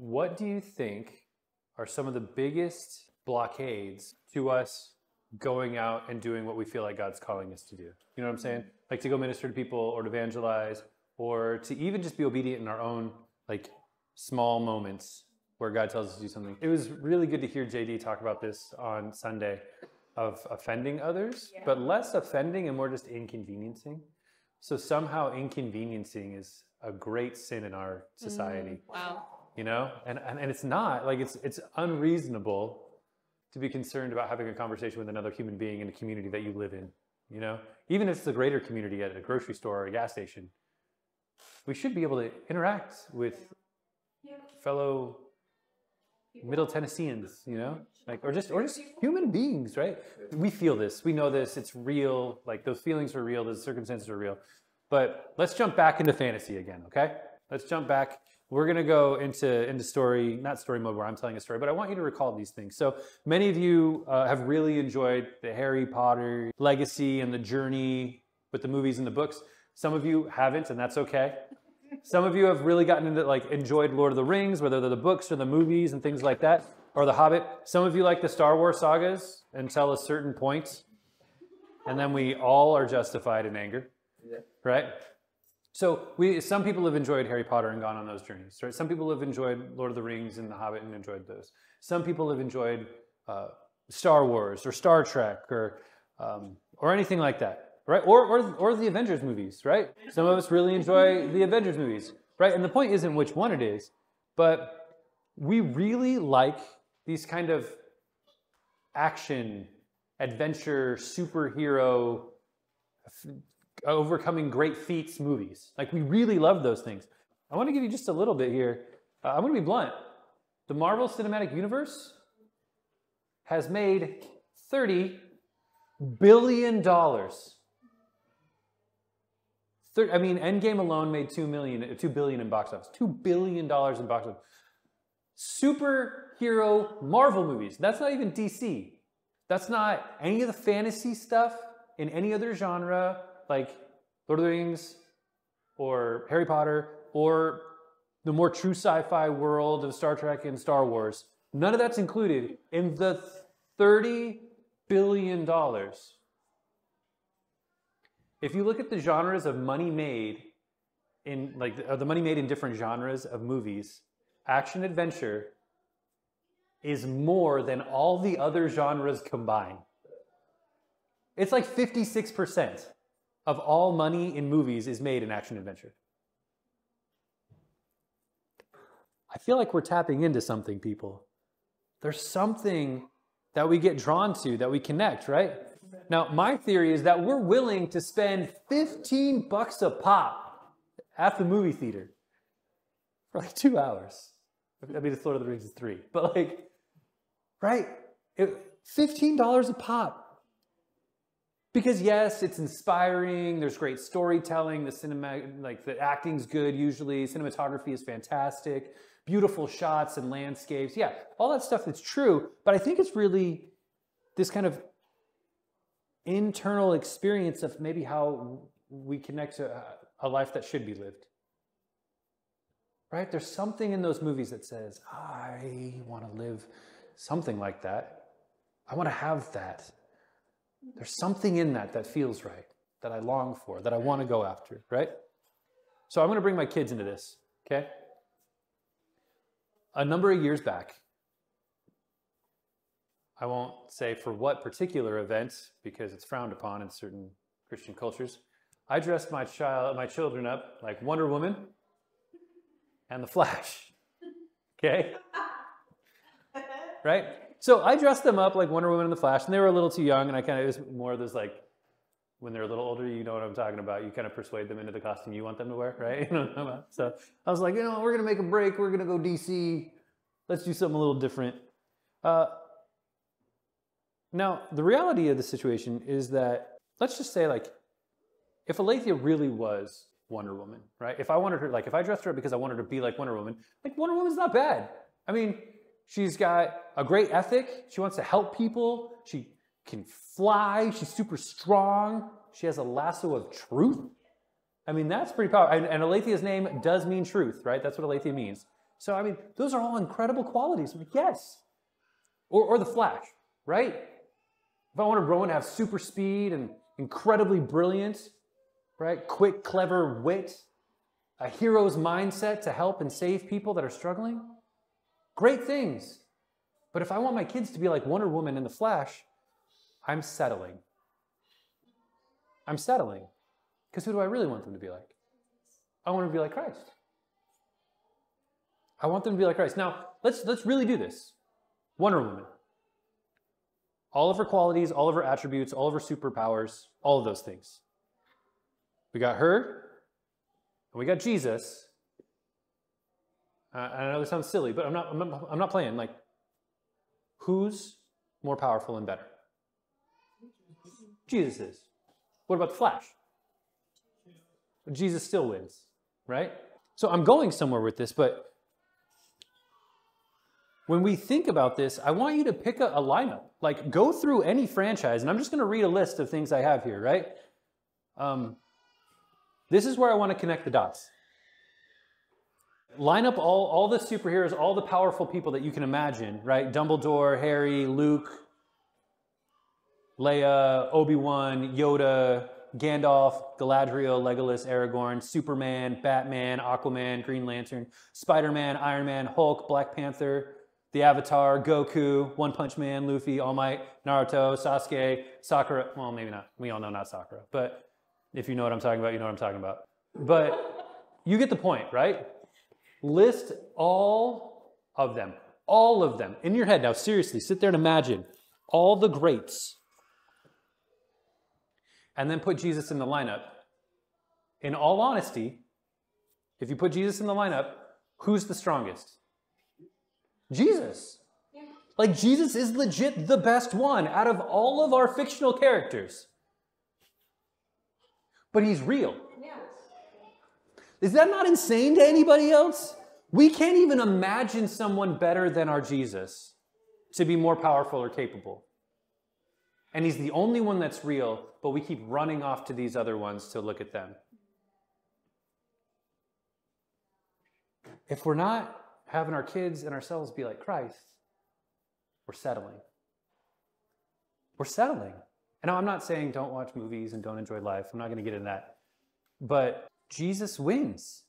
What do you think are some of the biggest blockades to us going out and doing what we feel like God's calling us to do? You know what I'm saying? Like to go minister to people or to evangelize or to even just be obedient in our own like small moments where God tells us to do something. It was really good to hear JD talk about this on Sunday of offending others, but less offending and more just inconveniencing. So somehow inconveniencing is a great sin in our society. Wow. You know, and it's not like it's unreasonable to be concerned about having a conversation with another human being in a community that you live in. You know, even if it's a greater community at a grocery store or a gas station, we should be able to interact with fellow Middle Tennesseans, you know, like or just human beings, right? We feel this, we know this, it's real. Like those feelings are real, those circumstances are real. But let's jump back into fantasy again, okay? Let's jump back. We're going to go into story, not story mode where I'm telling a story, but I want you to recall these things. So many of you have really enjoyed the Harry Potter legacy and the journey with the movies and the books. Some of you haven't, and that's okay. Some of you have really gotten into, like, enjoyed Lord of the Rings, whether they're the books or the movies and things like that, or The Hobbit. Some of you like the Star Wars sagas until a certain point, and then we all are justified in anger, right? So some people have enjoyed Harry Potter and gone on those journeys, right? Some people have enjoyed Lord of the Rings and The Hobbit and enjoyed those. Some people have enjoyed Star Wars or Star Trek or anything like that, right? Or the Avengers movies, right? Some of us really enjoy the Avengers movies, right? And the point isn't which one it is, but we really like these kind of action, adventure, superhero, overcoming great feats movies. Like we really love those things. I want to give you just a little bit here. I'm going to be blunt. The Marvel Cinematic Universe has made $30 billion. Endgame alone made $2 billion in box office. $2 billion in box office. Superhero Marvel movies. That's not even DC. That's not any of the fantasy stuff in any other genre, like Lord of the Rings or Harry Potter or the more true sci-fi world of Star Trek and Star Wars. None of that's included in the $30 billion. If you look at the genres of money made in, the money made in different genres of movies, action adventure is more than all the other genres combined. It's like 56% of all money in movies is made in action adventure. I feel like we're tapping into something, people. There's something that we get drawn to, that we connect, right? Now, my theory is that we're willing to spend $15 a pop at the movie theater for like 2 hours. I mean, it's Lord of the Rings is 3, but like, right? $15 a pop. Because yes, it's inspiring, there's great storytelling, the acting's good usually, cinematography is fantastic, beautiful shots and landscapes. Yeah, all that stuff is true, but I think it's really this kind of internal experience of maybe how we connect to a life that should be lived. Right? There's something in those movies that says, I want to live something like that. I want to have that. There's something in that feels right, that I long for, that I want to go after, right? So I'm going to bring my kids into this, okay? A number of years back, I won't say for what particular event, because it's frowned upon in certain Christian cultures, I dressed my children up like Wonder Woman and the Flash, okay? Right? So I dressed them up like Wonder Woman and the Flash, and they were a little too young, and it was more of this like, when they're a little older, you know what I'm talking about. You kind of persuade them into the costume you want them to wear, right? You know what I'm talking about? So I was like, we're going to make a break. We're going to go DC. Let's do something a little different. Now, the reality of the situation is that, let's just say, like, if Alethea really was Wonder Woman, right? If I wanted her, like, if I dressed her up because I wanted her to be like Wonder Woman's not bad. I mean, she's got a great ethic. She wants to help people. She can fly. She's super strong. She has a lasso of truth. I mean, that's pretty powerful. And Alethea's name does mean truth, right? That's what Alethea means. So, I mean, those are all incredible qualities. I'm like, yes. Or the Flash, right? If I want to grow and have super speed and incredibly brilliant, right? Quick, clever wit, a hero's mindset to help and save people that are struggling, great things. But if I want my kids to be like Wonder Woman in the Flash, I'm settling. I'm settling. Because who do I really want them to be like? I want them to be like Christ. I want them to be like Christ. Now, let's really do this. Wonder Woman. All of her qualities, all of her attributes, all of her superpowers, all of those things. We got her, and we got Jesus. I know this sounds silly, but I'm not playing. Like, who's more powerful and better? Jesus is. What about the Flash? Jesus still wins, right? So I'm going somewhere with this, but when we think about this, I want you to pick a lineup. Like, go through any franchise, and I'm just going to read a list of things I have here, right? This is where I want to connect the dots. Line up all the superheroes, all the powerful people that you can imagine, right? Dumbledore, Harry, Luke, Leia, Obi-Wan, Yoda, Gandalf, Galadriel, Legolas, Aragorn, Superman, Batman, Aquaman, Green Lantern, Spider-Man, Iron Man, Hulk, Black Panther, the Avatar, Goku, One Punch Man, Luffy, All Might, Naruto, Sasuke, Sakura. Well, maybe not. We all know not Sakura. But if you know what I'm talking about, you know what I'm talking about. But you get the point, right? List all of them. All of them. In your head now, seriously, sit there and imagine all the greats. And then put Jesus in the lineup. In all honesty, if you put Jesus in the lineup, who's the strongest? Jesus. Yeah. Like, Jesus is legit the best one out of all of our fictional characters. But he's real. Yeah. Is that not insane to anybody else? We can't even imagine someone better than our Jesus to be more powerful or capable. And he's the only one that's real, but we keep running off to these other ones to look at them. If we're not having our kids and ourselves be like Christ, we're settling. We're settling. And I'm not saying don't watch movies and don't enjoy life. I'm not going to get into that. But Jesus wins.